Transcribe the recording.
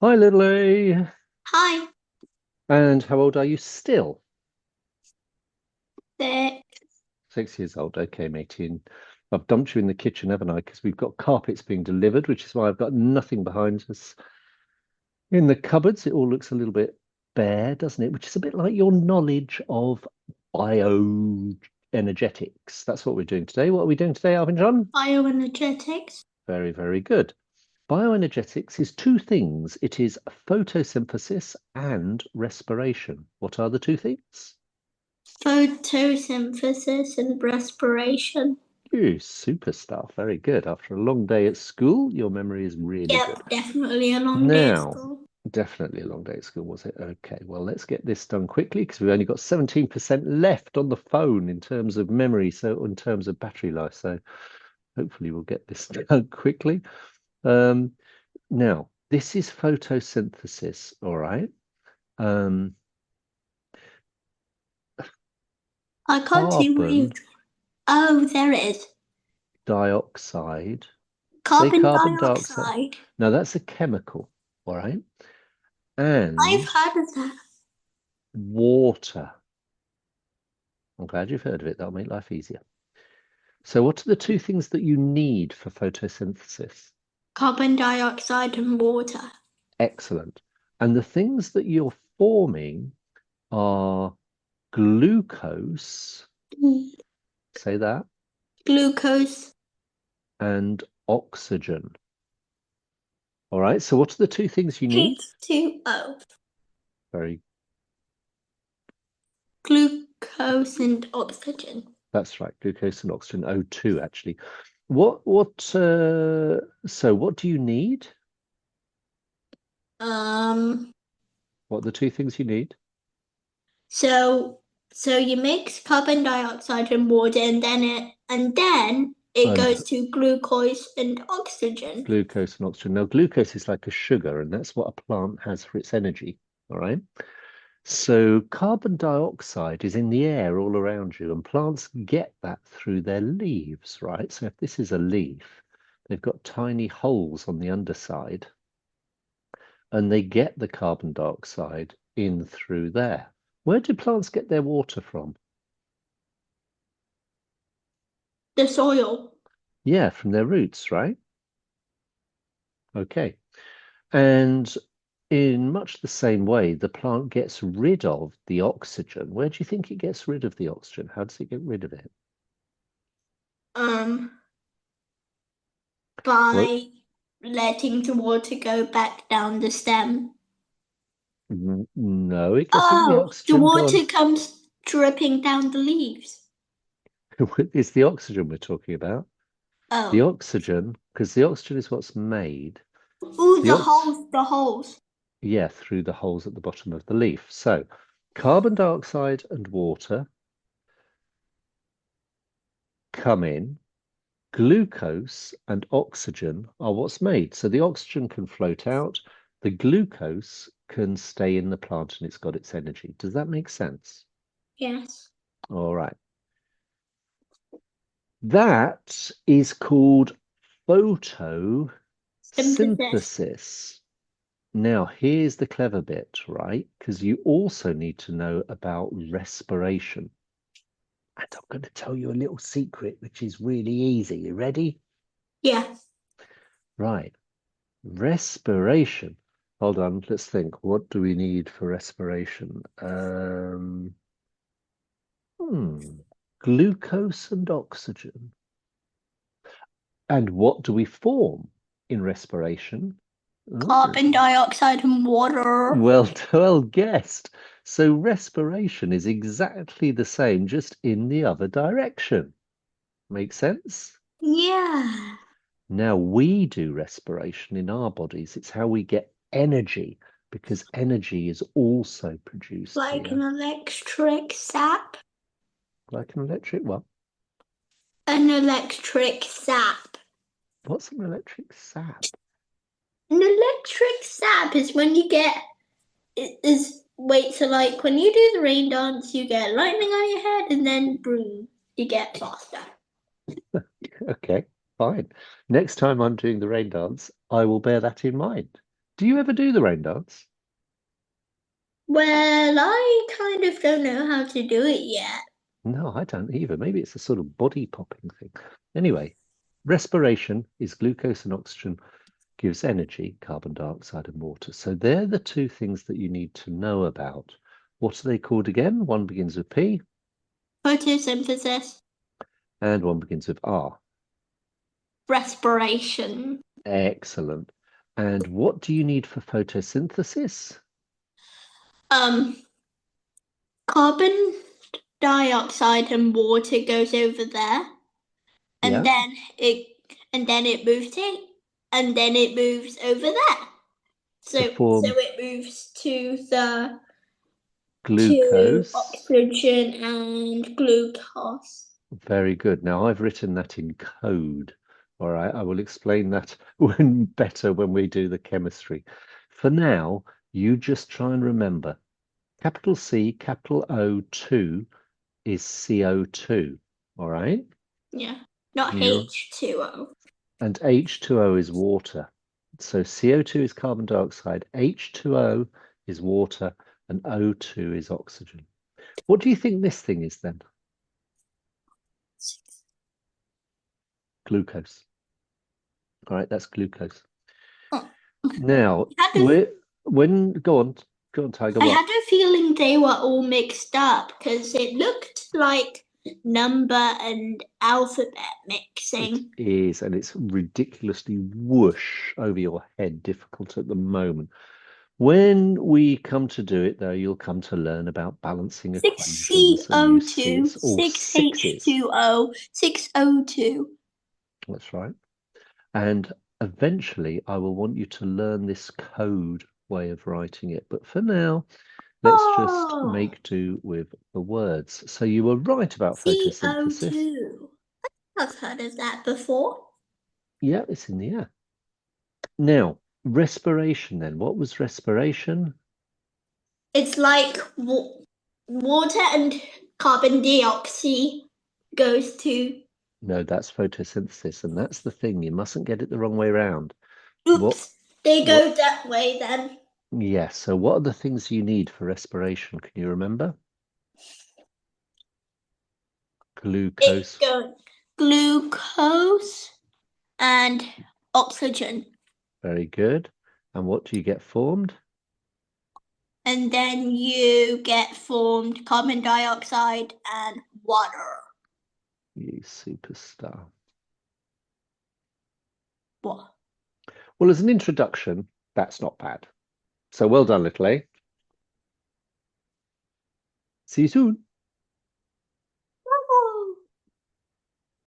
Hi, Lily. Hi And how old are you still? there. 6 years old. Okay, matey. And I've dumped you in the kitchen, haven't I? Because we've got carpets being delivered, which is why I've got nothing behind us. In the cupboards, it all looks a little bit bare, doesn't it? Which is a bit like your knowledge of bioenergetics. That's what we're doing today. What are we doing today, Alvin John? Bioenergetics. Very, very good. Bioenergetics is two things. It is photosynthesis and respiration. What are the two things? Photosynthesis and respiration. You super stuff. Very good. After a long day at school, your memory is really good. Yep, definitely a long day at Now, school. definitely a long day at school, was it? Okay, well, let's get this done quickly because we've only got 17% left on the phone in terms of memory, so in terms of battery life. So hopefully we'll get this done quickly. Um, Now, this is photosynthesis, all right? Um, I can't see what you. Carbon Oh, there it is. dioxide, say Carbon carbon dioxide. dioxide. Now, that's a chemical, all right? I've And heard of that. water. I'm glad you've heard of it. That'll make life easier. So, what are the two things that you need for photosynthesis? Carbon dioxide and water. Excellent. And the things that you're forming are glucose, Mm. say that, Glucose. and oxygen. All right. So, what are the two things you need? H2O. Very, Glucose and oxygen. that's right. Glucose and oxygen, O2, actually. So what do you need? Um. What are the two things you need? So so you mix carbon dioxide and water and then it And goes to glucose and oxygen. glucose and oxygen. Now, glucose is like a sugar, and that's what a plant has for its energy. All right. So, carbon dioxide is in the air all around you, and plants get that through their leaves, right? So, if this is a leaf, they've got tiny holes on the underside, and they get the carbon dioxide in through there. Where do plants get their water from? The soil. Yeah, from their roots, right? Okay. And in much the same way, the plant gets rid of the oxygen. Where do you think it gets rid of the oxygen? How does it get rid of it? Um Well, by letting the water go back down the stem. no, it doesn't. The Oh, the oxygen, go on. water comes dripping down the leaves. It's the oxygen we're talking about. The Oh. oxygen, because the oxygen is what's made. Ooh, The ox, the holes. yeah, through the holes at the bottom of the leaf. So, carbon dioxide and water come in. Glucose and oxygen are what's made. So the oxygen can float out, the glucose can stay in the plant and it's got its energy. Does that make sense? Yes. All right. That is called Synthesis. photosynthesis. Now, here's the clever bit, right? Because you also need to know about respiration. And I'm going to tell you a little secret, which is really easy. You ready? Yeah. Right. Respiration. Hold on, let's think. What do we need for respiration? Hmm, Glucose and oxygen. And what do we form in respiration? Oh, Carbon dioxide and water. well, well guessed. So respiration is exactly the same, just in the other direction. Make sense? Yeah. Now we do respiration in our bodies. It's how we get energy because energy is also produced Like an here. electric sap. Like an electric what? An electric sap. What's an electric sap? An electric sap is when you get is wait, so like when you do the rain dance you get lightning on your head and then boom, you get faster. Okay, fine. Next time I'm doing the rain dance, I will bear that in mind. Do you ever do the rain dance? Well, I kind of don't know how to do it yet. No, I don't either. Maybe it's a sort of body popping thing. Anyway, respiration is glucose and oxygen gives energy, carbon dioxide and water. So they're the two things that you need to know about. What are they called again? One begins with P Photosynthesis, and one begins with R. respiration, Excellent. And what do you need for photosynthesis? um, carbon dioxide and water goes over there, and Yeah, then it it moves it, and then it moves over there. to So form it moves to glucose. oxygen and glucose. Very good. Now I've written that in code. All right, I will explain that when better when we do the chemistry. For now, you just try and remember capital C, capital O2 is CO2. All right. Yeah, not You H2O. and H2O is water. So CO2 is carbon dioxide, H2O is water, and O2 is oxygen. What do you think this thing is then? Glucose. All right, that's glucose. Oh. Now, Had a, we're when go on, Tiger. I What? had a feeling they were all mixed up because it looked like number and alphabet It mixing. is, and it's ridiculously whoosh over your head, difficult at the moment. When we come to do it, though, you'll come to learn about balancing Six equations, and you see CO2, it's all six sixes. H2O, 6O2. That's right. And eventually, I will want you to learn this code way of writing it. But for now, let's just Oh, make do with the words. So you were right about photosynthesis. CO2. I've heard of that before. Yeah, it's in the air. Now, respiration then. What was respiration? It's like water and carbon dioxide goes to. No, that's photosynthesis, and that's the thing. You mustn't get it the wrong way around. What, Oops, they what, go that way then. yes. So what are the things you need for respiration? Can you remember? It Glucose. goes glucose and oxygen. Very good. And what do you get formed? And then you get formed carbon dioxide and water. You superstar. What? Well, as an introduction, that's not bad. So well done, little A. See you soon.